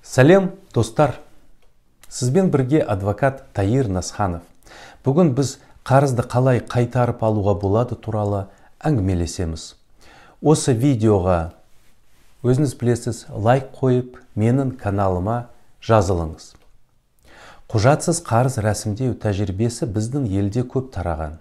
Сәлем, достар. Сізбен бірге адвокат Таир Насханов. Бүгін біз қарызды қалай қайтарып алуға болады туралы әңгімелесеміз. Осы видеоға өзіңіз білесіз лайк қойып, менің каналыма жазылыңыз. Құжатсыз қарыз рәсімдеу тәжірибесі біздің елде көп тараған.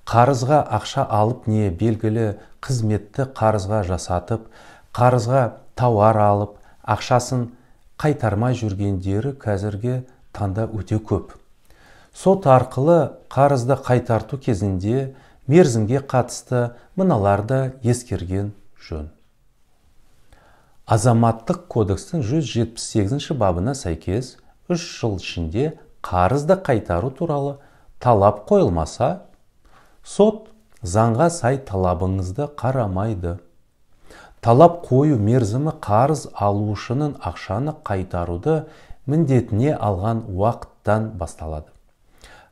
Қарызға ақша алып не белгілі қызметті қарызға жасатып, қарызға тауар алып, ақшасын қайтармай жүргендері қазірге таңда өте көп. Сот арқылы қарызды қайтарту кезінде мерзімге қатысты мыналарды ескерген жөн. Азаматтық кодекстің 178 бабына сәйкес 3 жыл ішінде қарызды қайтару туралы талап қойылмаса, сот заңға сай талабыңызды қарамайды. Талап қою мерзімі қарыз алушының ақшаны қайтаруды міндетіне алған уақыттан басталады.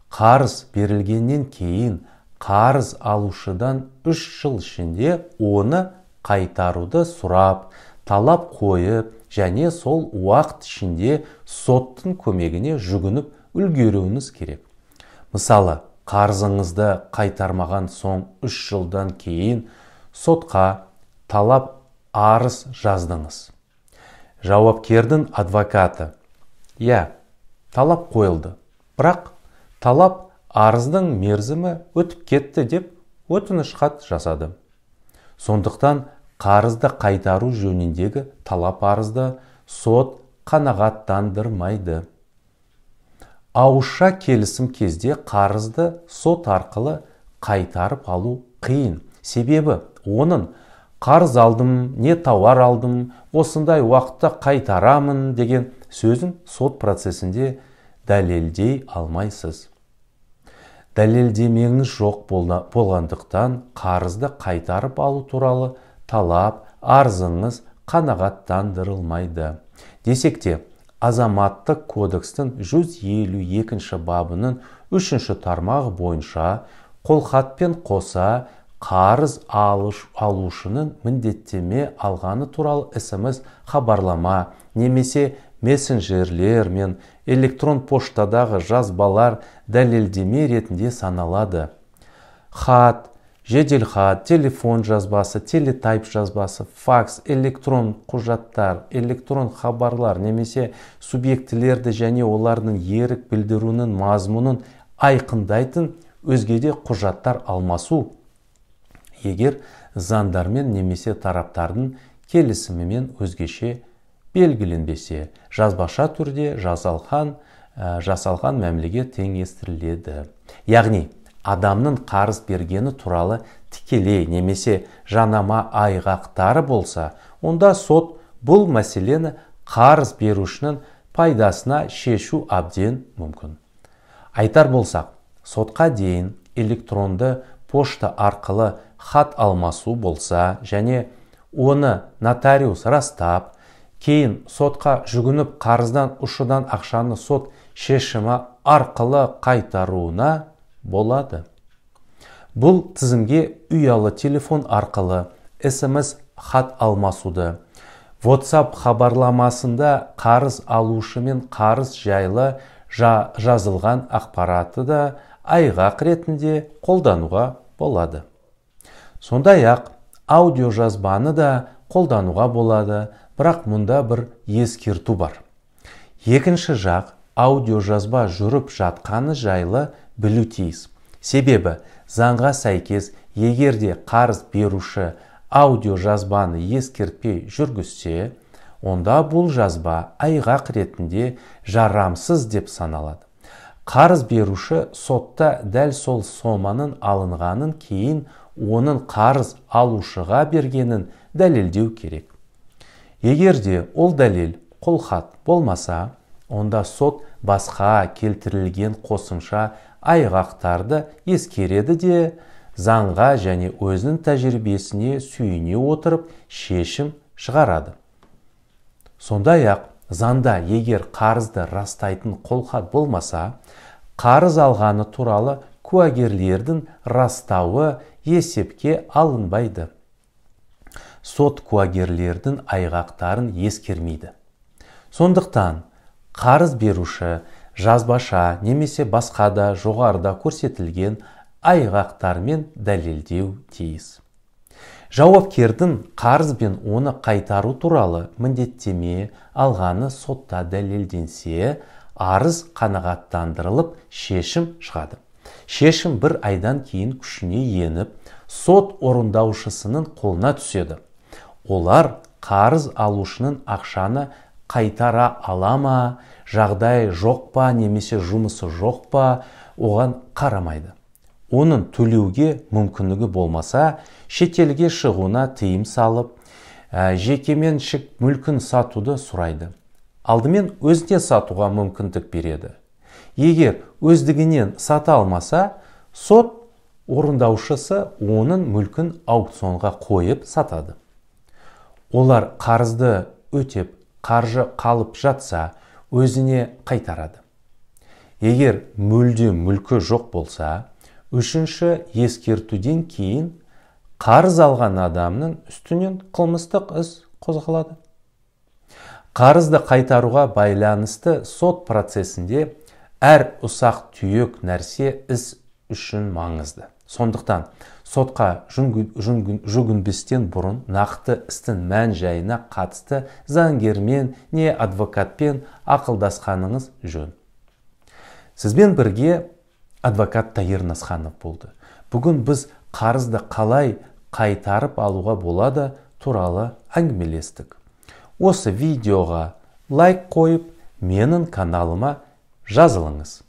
Қарыз берілгеннен кейін қарыз алушыдан 3 жыл ішінде оны қайтаруды сұрап, талап қойып, және сол уақыт ішінде соттың көмегіне жүгініп үлгеруіңіз керек. Мысалы, қарызыңызды қайтармаған соң 3 жылдан кейін сотқа талап арыз жаздыңыз. Жауапкердің адвокаты: талап қойылды, бірақ талап арыздың мерзімі өтіп кетті деп өтініш хат жасады. Сондықтан қарызды қайтару жөніндегі талап арызды сот қанағаттандырмайды. Ауызша келісім кезде қарызды сот арқылы қайтарып алу қиын. Себебі оның қарыз алдым, не тауар алдым, осындай уақытта қайтарамын деген сөзін сот процесінде дәлелдей алмайсыз. Дәлелдемеңіз жоқ болғандықтан қарызды қайтарып алу туралы талап арызыңыз қанағаттандырылмайды. Десек те, Азаматтық кодекстің 152 бабының 3 тармағы бойынша қолхатпен қоса қарыз алушының міндеттеме алғаны туралы SMS хабарлама немесе мессенджерлер мен электрон поштадағы жазбалар дәлелдеме ретінде саналады. Хат, жеделхат, телефон жазбасы, телетайп жазбасы, факс, электрон құжаттар, электрон хабарлар немесе субъектілерді және олардың ерік білдіруінің мазмұнын айқындайтын өзгеде құжаттар алмасу, егер заңдармен немесе тараптардың келісімімен өзгеше белгіленбесе, жазбаша түрде жасалған мәмілеге теңестіріледі. Яғни, адамның қарыз бергені туралы тікелей немесе жанама айғақтары болса, онда сот бұл мәселені қарыз берушінің пайдасына шешу әбден мүмкін. Айтар болсақ, сотқа дейін электронды пошта арқылы хат алмасу болса және оны нотариус растап, кейін сотқа жүгініп қарыздан ұшыдан ақшаны сот шешімі арқылы қайтаруына болады. Бұл тізімге ұялы телефон арқылы SMS хат алмасуды, WhatsApp хабарламасында қарыз алушы мен қарыз жайлы жазылған ақпараты да айғақ ретінде қолдануға болады. Сондай-ақ аудиожазбаны да қолдануға болады, бірақ мұнда бір ескерту бар. Екінші жақ аудиожазба жүріп жатқаны жайлы білу тиіс. Себебі заңға сәйкес, егерде қарыз беруші аудиожазбаны ескертпей жүргізсе, онда бұл жазба айғақ ретінде жарамсыз деп саналады. Қарыз беруші сотта дәл сол соманың алынғанын кейін оның қарыз алушыға бергенін дәлелдеу керек. Егерде ол дәлел қолхат болмаса, онда сот басқа келтірілген қосымша айғақтарды ескереді де заңға және өзінің тәжірибесіне сүйене отырып шешім шығарады. Сондай-ақ заңда егер қарызды растайтын қолхат болмаса, қарыз алғаны туралы куәгерлердің растауы есепке алынбайды. Сот куәгерлердің айғақтарын ескермейді. Сондықтан қарыз беруші жазбаша немесе басқа да жоғарыда көрсетілген айғақтармен дәлелдеу тиіс. Жауапкердің қарыз бен оны қайтару туралы міндеттеме алғаны сотта дәлелденсе, арыз қанағаттандырылып шешім шығады. Шешім бір айдан кейін күшіне еніп, сот орындаушысының қолына түседі. Олар қарыз алушының ақшаны қайтара ала ма, жағдай жоқ па немесе жұмысы жоқ па, оған қарамайды. Оның төлеуге мүмкіндігі болмаса, шетелге шығуына тыйым салып, жекеменшік мүлкін сатуды сұрайды. Алдымен өзіне сатуға мүмкіндік береді. Егер өздігінен сата алмаса, сот орындаушысы оның мүлкін аукционға қойып сатады. Олар қарызды өтеп, қаржы қалып жатса, өзіне қайтарады. Егер мүлде мүлкі жоқ болса, үшінші ескертуден кейін қарыз алған адамның үстінен қылмыстық іс қозғалады. Қарызды қайтаруға байланысты сот процесінде әр ұсақ түйек нәрсе іс үшін маңызды. Сондықтан сотқа жүгінбестен бұрын нақты істің мән жайына қатысты заңгермен не адвокатпен ақылдасқаныңыз жөн. Сізбен бірге адвокат Тайыр Насханов болды. Бүгін біз қарызды қалай қайтарып алуға болады туралы әңгімелестік. Осы видеоға лайк қойып, менің каналыма жазылыңыз.